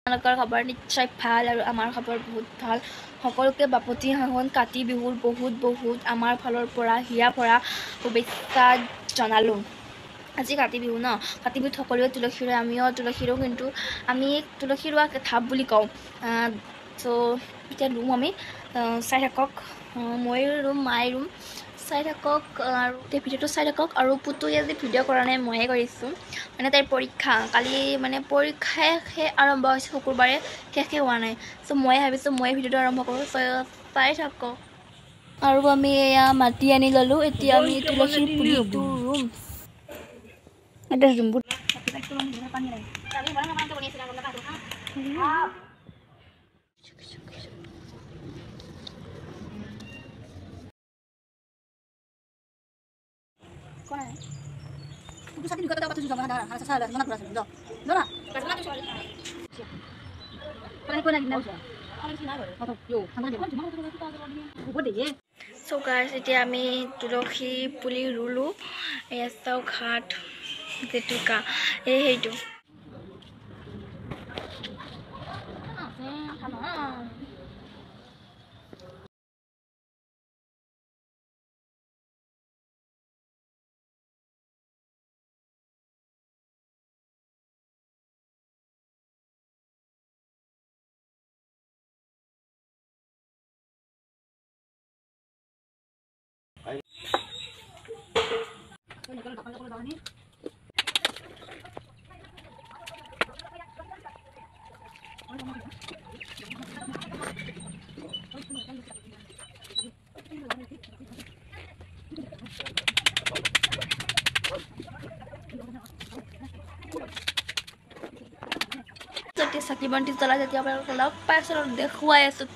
আপোনালোকৰ খবৰ নিশ্চয় ভাল আৰু আমাৰ খবৰ বহুত ভাল। সকলোকে বাপতি সাহোন কাতি বিহুৰ বহুত আমাৰ ফালৰ পৰা হিয়া ভৰা শুভেচ্ছা জনালোঁ। আজি কাতি বিহু ন, কাতি বিহুত সকলোৱে তুলসী ৰুৱে, আমিও তুলসী ৰুওঁ, কিন্তু আমি তুলসী ৰোৱা ধাপ বুলি কওঁ। চ' এতিয়া ৰুম আমি, চাই থাকক, মই ৰুম, মায়ে ৰুম, চাই থাকক আৰু এই ভিডিঅ'টো চাই থাকক। আৰু পুতুৱে আজি ভিডিঅ' কৰা নাই, ময়ে কৰিছোঁ, মানে তাইৰ পৰীক্ষা কালি, মানে পৰীক্ষাই আৰম্ভ হৈছে, শুকুৰবাৰে শেষে হোৱা নাই। চ' ময়ে ভাবিছোঁ ময়ে ভিডিঅ'টো আৰম্ভ কৰোঁ, চাই থাকক। আৰু আমি এয়া মাটি আনি ল'লোঁ, এতিয়া আমি তুলসী পুলিটো ৰুম। এটা জুম্বুত So guys, এতিয়া আমি তুলসী পুলি ৰুলোঁ। এয়া চাওক ঘাট জেতুকা, সেইটো চাকি বন্তি জ্বলাই যেতিয়া আপোনালোকে লগ পাইছোঁ, দেখুৱাই আছোঁ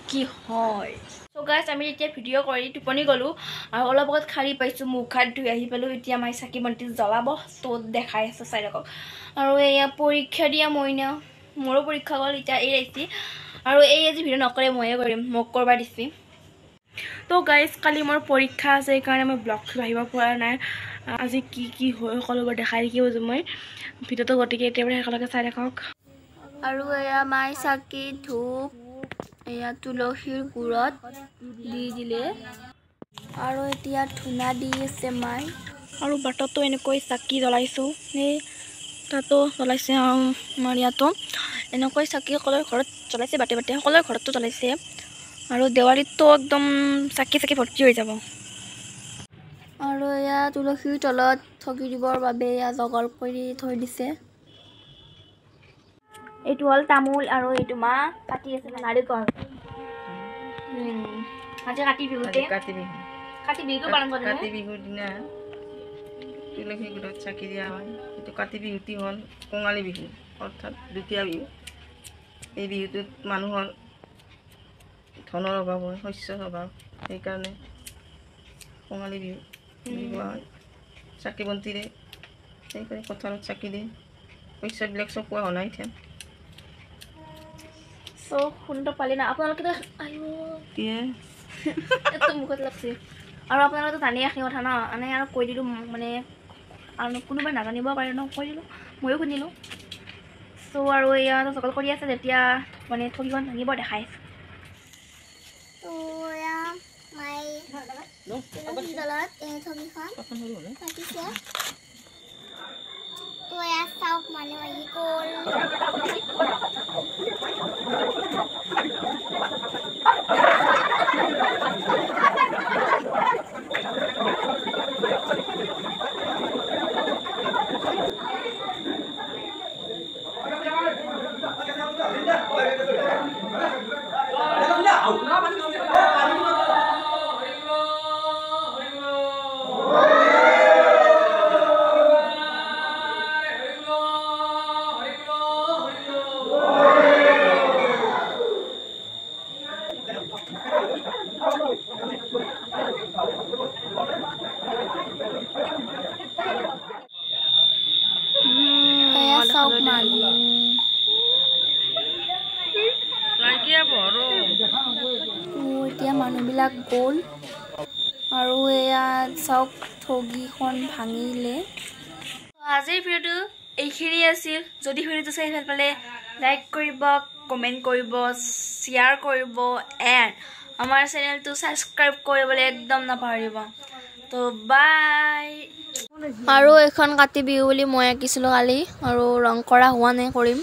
কি হয়। চ' গাইছ, আমি এতিয়া ভিডিঅ' কৰি টোপনি গ'লোঁ আৰু অলপ আগত শাৰী পাইছোঁ, মুখ হাত ধুই আহি পালোঁ। এতিয়া আমাৰ চাকি বন্তি জ্বলাব, ত' দেখাই আছোঁ, চাই থাকক। আৰু এয়া পৰীক্ষা দিয়া মইনা, মোৰো পৰীক্ষা গ'ল, এতিয়া এই আহিছে। আৰু এই আজি ভিডিঅ' নকৰে, ময়ে কৰিম, মোক কৰিব দিছে। ত' গাইজ, কালি মোৰ পৰীক্ষা আছে, সেইকাৰণে মই ব্লগটো আহিব পৰা নাই। আজি কি হয় সকলোবোৰ দেখাই দেখিছোঁ মই ভিডিঅ'টো, গতিকে এতিয়াৰ পৰা একেলগে চাই থাকক। আৰু এয়া মাই চাকি ধূপ এয়া তুলসীৰ গুৰত দি দিলে, আৰু এতিয়া ধূনা দি আছে মাই। আৰু বাটতো এনেকৈ চাকি জ্বলাইছোঁ, সেই তাতো জ্বলাইছে, আমাৰ ইয়াতো এনেকৈ চাকি সকলোৰে ঘৰত জ্বলাইছে, বাটে সকলোৰে ঘৰতো জ্বলাইছে। আৰু দেৱালীতো একদম চাকি ভৰ্তি হৈ যাব। আৰু এয়া তুলসীৰ তলত ঠগি দিবৰ বাবে এয়া জগৰ কৰি থৈ দিছে। এইটো হ'ল তামোল, আৰু এইটো মা কাটি আছে নাৰিকল। আজি কাতি বিহুতে কাতি বিহুটো পালন কৰে। কাতি বিহুৰ দিনা তুলসী গুৰত চাকি দিয়া হয়। এইটো কাতি বিহুটি হ'ল কঙালী বিহু, অৰ্থাৎ দ্বিতীয় বিহু। এই বিহুটোত মানুহৰ ধনৰ অভাৱ হয়, শস্যৰ অভাৱ, সেইকাৰণে কঙালী বিহু বুলি কোৱা হয়। চাকি বন্তিৰে সেইকাৰণে পথাৰত চাকি দিয়ে, শস্যবিলাক চপোৱা হোৱা নাই এতিয়া। চ' সুন্দৰ পালি না আপোনালোকে মুখত লাগছে। আৰু আপোনালোকে জানি ৰাখি কথা ন, মানে আৰু কৈ দিলোঁ, মানে আৰু কোনোবাই নাজানিব পাৰে ন, কৈ দিলোঁ, ময়ো শুনিলোঁ। চ' আৰু এয়া জগল কৰি আছে, যেতিয়া মানে ঠগিখন ভাঙিব দেখাই আছে। চাওক মানুহ এতিয়া মানুহবিলাক গ'ল, আৰু এয়া চাওক ঠগিখন ভাঙিলে। আজিৰ ভিডিঅ'টো এইখিনি আছিল। যদি ভিডিঅ'টো চাই ভাল পালে লাইক কৰিব, কমেণ্ট কৰিব, শ্বেয়াৰ কৰিব এণ্ড আমাৰ চেনেলটো ছাবস্ক্ৰাইব কৰিবলৈ একদম নাপাহৰিব। তো বাই। আৰু এখন কাতি বিহু বুলি মই আঁকিছিলোঁ কালি আৰু ৰং কৰা হোৱা নাই, কৰিম।